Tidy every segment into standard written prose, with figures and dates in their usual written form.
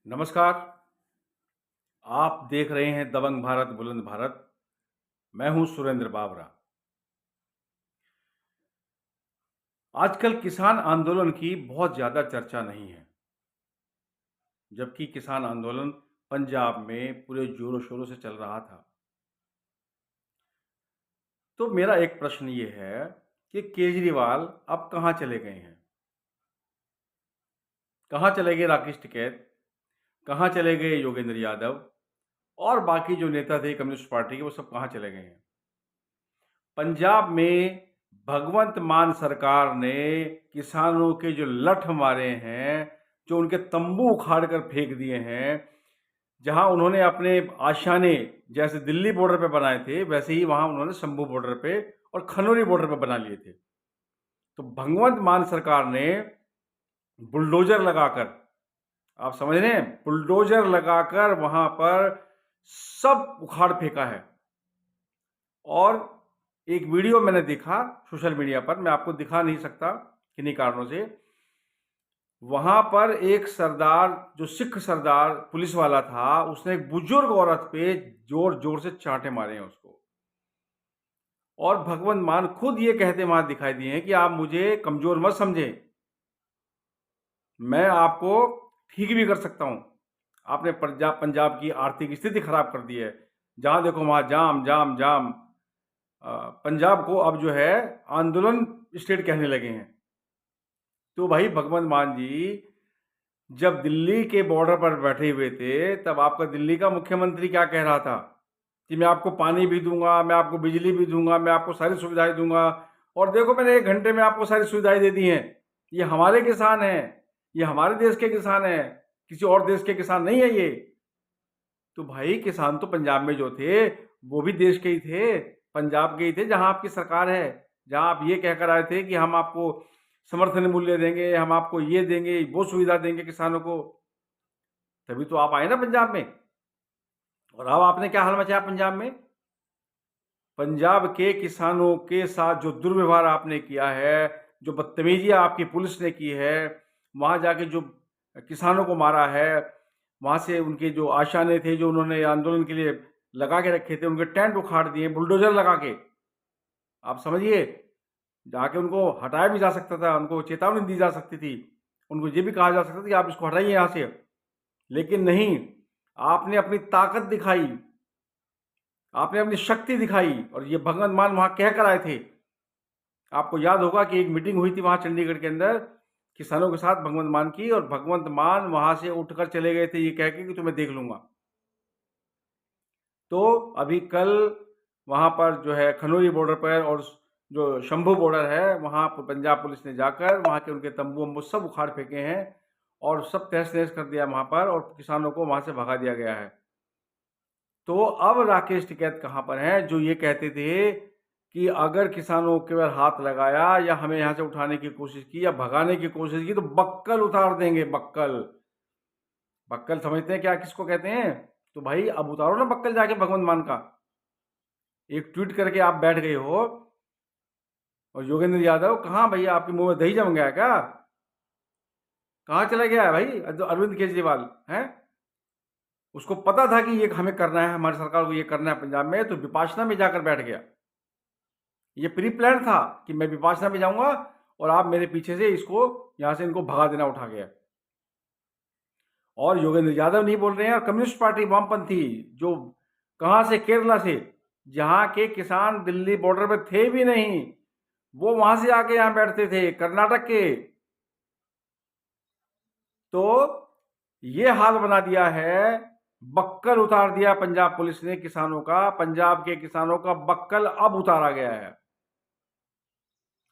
नमस्कार। आप देख रहे हैं दबंग भारत बुलंद भारत। मैं हूं सुरेंद्र बाबरा। आजकल किसान आंदोलन की बहुत ज़्यादा चर्चा नहीं है, जबकि किसान आंदोलन पंजाब में पूरे जोरों शोरों से चल रहा था। तो मेरा एक प्रश्न ये है कि केजरीवाल अब कहाँ चले गए हैं? कहाँ चले गए राकेश टिकैत? कहाँ चले गए योगेंद्र यादव? और बाकी जो नेता थे कम्युनिस्ट पार्टी के, वो सब कहाँ चले गए हैं? पंजाब में भगवंत मान सरकार ने किसानों के जो लठ मारे हैं, जो उनके तंबू उखाड़ कर फेंक दिए हैं, जहां उन्होंने अपने आशियाने जैसे दिल्ली बॉर्डर पे बनाए थे, वैसे ही वहां उन्होंने शंभू बॉर्डर पे और खनौरी बॉर्डर पे बना लिए थे। तो भगवंत मान सरकार ने बुलडोजर लगाकर, आप समझ रहे हैं, बुलडोजर लगाकर वहां पर सब उखाड़ फेंका है। और एक वीडियो मैंने देखा सोशल मीडिया पर, मैं आपको दिखा नहीं सकता किन्हीं कारणों से। वहां पर एक सरदार, जो सिख सरदार पुलिस वाला था, उसने एक बुजुर्ग औरत पे जोर जोर से चांटे मारे हैं उसको। और भगवंत मान खुद ये कहते वहां दिखाई दिए हैं कि आप मुझे कमजोर मत समझें, मैं आपको ठीक भी कर सकता हूं। आपने पंजाब की आर्थिक स्थिति खराब कर दी है, जहां देखो वहां जाम जाम जाम। पंजाब को अब जो है आंदोलन स्टेट कहने लगे हैं। तो भाई भगवंत मान जी जब दिल्ली के बॉर्डर पर बैठे हुए थे, तब आपका दिल्ली का मुख्यमंत्री क्या कह रहा था कि मैं आपको पानी भी दूंगा, मैं आपको बिजली भी दूंगा, मैं आपको सारी सुविधाएं दूंगा। और देखो मैंने 1 घंटे में आपको सारी सुविधाएं दे दी हैं। ये हमारे किसान हैं, ये हमारे देश के किसान हैं, किसी और देश के किसान नहीं है ये। तो भाई किसान तो पंजाब में जो थे वो भी देश के ही थे, पंजाब के ही थे, जहां आपकी सरकार है, जहां आप ये कहकर आए थे कि हम आपको समर्थन मूल्य देंगे, हम आपको ये देंगे, वो सुविधा देंगे किसानों को। तभी तो आप आए ना पंजाब में। और अब आपने क्या हाल मचाया पंजाब में? पंजाब के किसानों के साथ जो दुर्व्यवहार आपने किया है, जो बदतमीजियां आपकी पुलिस ने की है, वहां जाके जो किसानों को मारा है, वहां से उनके जो आशाने थे, जो उन्होंने आंदोलन के लिए लगा के रखे थे, उनके टेंट उखाड़ दिए बुलडोजर लगा के। आप समझिए, जाके उनको हटाया भी जा सकता था, उनको चेतावनी दी जा सकती थी, उनको ये भी कहा जा सकता था कि आप इसको हटाइए यहाँ से। लेकिन नहीं, आपने अपनी ताकत दिखाई, आपने अपनी शक्ति दिखाई, और ये भगवंत मान वहां कह कर आए थे। आपको याद होगा कि एक मीटिंग हुई थी वहां चंडीगढ़ के अंदर किसानों के साथ भगवंत मान की, और भगवंत मान वहां से उठकर चले गए थे ये कह के कि तुम्हें देख लूंगा। तो अभी कल वहां पर जो है खनौरी बॉर्डर पर और जो शंभू बॉर्डर है, वहां पर पंजाब पुलिस ने जाकर वहां के उनके तंबू वंबू सब उखाड़ फेंके हैं और सब तहस नहस कर दिया वहां पर, और किसानों को वहां से भगा दिया गया है। तो अब राकेश टिकैत कहां पर हैं, जो ये कहते थे कि अगर किसानों के ऊपर हाथ लगाया या हमें यहां से उठाने की कोशिश की या भगाने की कोशिश की तो बक्कल उतार देंगे, बक्कल। बक्कल समझते हैं क्या किसको कहते हैं? तो भाई अब उतारो ना बक्कल जाके भगवंत मान का। एक ट्वीट करके आप बैठ गए हो, और योगेंद्र यादव कहाँ भैया, आपके मुंह में दही जम गया क्या? कहाँ चला गया है भाई अरविंद केजरीवाल हैं? उसको पता था कि ये हमें करना है, हमारी सरकार को ये करना है पंजाब में, तो विपाशना में जाकर बैठ गया। ये प्री प्लान था कि मैं विपाशना में जाऊंगा और आप मेरे पीछे से इसको यहां से इनको भगा देना उठा गया। और योगेंद्र यादव नहीं बोल रहे हैं, और कम्युनिस्ट पार्टी वामपंथी जो कहां से, केरला से, जहां के किसान दिल्ली बॉर्डर पे थे भी नहीं, वो वहां से आके यहां बैठते थे, कर्नाटक के। तो ये हाल बना दिया है, बक्कल उतार दिया पंजाब पुलिस ने किसानों का, पंजाब के किसानों का बक्कल अब उतारा गया है।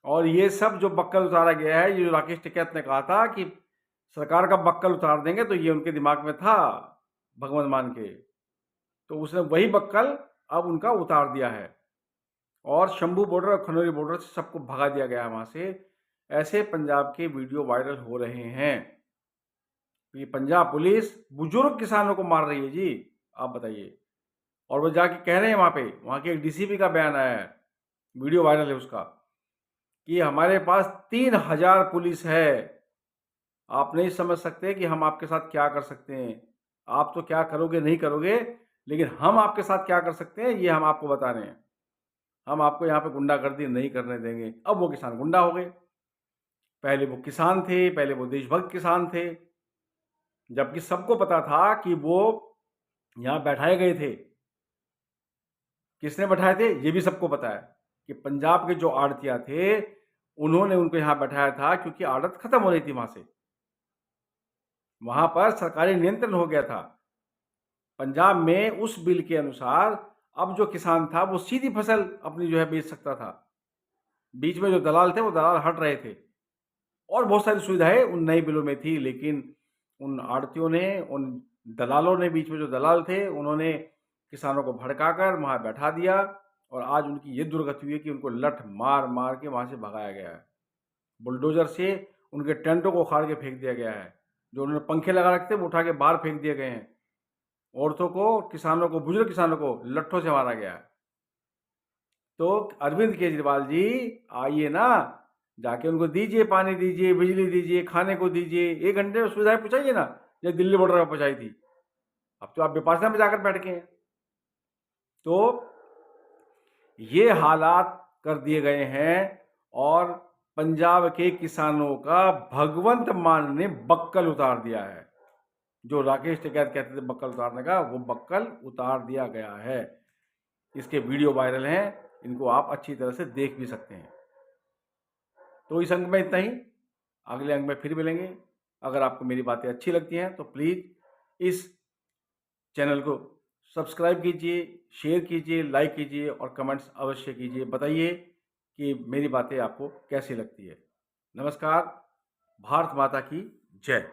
और ये सब जो बक्कल उतारा गया है, ये जो राकेश टिकैत ने कहा था कि सरकार का बक्कल उतार देंगे, तो ये उनके दिमाग में था भगवंत मान के। तो उसने वही बक्कल अब उनका उतार दिया है, और शंभू बॉर्डर और खनौरी बॉर्डर से सबको भगा दिया गया है वहां से। ऐसे पंजाब के वीडियो वायरल हो रहे हैं। ये पंजाब पुलिस बुजुर्ग किसानों को मार रही है जी, आप बताइए। और वो जाके कह रहे हैं वहां पे, वहां के एक डीसीपी का बयान आया है, वीडियो वायरल है उसका, कि हमारे पास 3000 पुलिस है, आप नहीं समझ सकते कि हम आपके साथ क्या कर सकते हैं। आप तो क्या करोगे नहीं करोगे, लेकिन हम आपके साथ क्या कर सकते हैं ये हम आपको बता रहे हैं। हम आपको यहाँ पे गुंडागर्दी नहीं करने देंगे। अब वो किसान गुंडा हो गए। पहले वो किसान थे, पहले वो देशभक्त किसान थे, जबकि सबको पता था कि वो यहाँ बैठाए गए थे। किसने बैठाए थे ये भी सबको पता है कि पंजाब के जो आड़तिया थे उन्होंने उनको यहाँ बैठाया था, क्योंकि आड़त खत्म हो रही थी वहां से। वहां पर सरकारी नियंत्रण हो गया था। पंजाब में उस बिल के अनुसार अब जो किसान था वो सीधी फसल अपनी जो है बेच सकता था। बीच में जो दलाल थे वो दलाल हट रहे थे, और बहुत सारी सुविधाएं उन नए बिलों में थी, लेकिन उन आड़तियों ने, उन दलालों ने, बीच में जो दलाल थे उन्होंने किसानों को भड़काकर वहां बैठा दिया, और आज उनकी ये दुर्गति हुई है कि उनको लठ मार मार के वहां से भगाया गया है। बुलडोजर से उनके टेंटों को उखाड़ के फेंक दिया गया है। जो उन्होंने पंखे लगा रखे थे वो उठा के बाहर फेंक दिए गए हैं। औरतों को, किसानों को, बुजुर्ग किसानों को लट्ठों से मारा गया है। तो अरविंद केजरीवाल जी, आइए ना, जाके उनको दीजिए, पानी दीजिए, बिजली दीजिए, खाने को दीजिए, 1 घंटे में सुविधाएं पहुंचाइए ना, जब दिल्ली बॉर्डर पर पहुंचाई थी। अब तो आप विपाशा में जाकर बैठ के हैं। तो ये हालात कर दिए गए हैं, और पंजाब के किसानों का भगवंत मान ने बक्कल उतार दिया है। जो राकेश टिकैत कहते थे बक्कल उतारने का, वो बक्कल उतार दिया गया है। इसके वीडियो वायरल हैं, इनको आप अच्छी तरह से देख भी सकते हैं। तो इस अंक में इतना ही, अगले अंक में फिर मिलेंगे। अगर आपको मेरी बातें अच्छी लगती हैं तो प्लीज़ इस चैनल को सब्सक्राइब कीजिए, शेयर कीजिए, लाइक कीजिए और कमेंट्स अवश्य कीजिए। बताइए कि मेरी बातें आपको कैसी लगती है। नमस्कार। भारत माता की जय।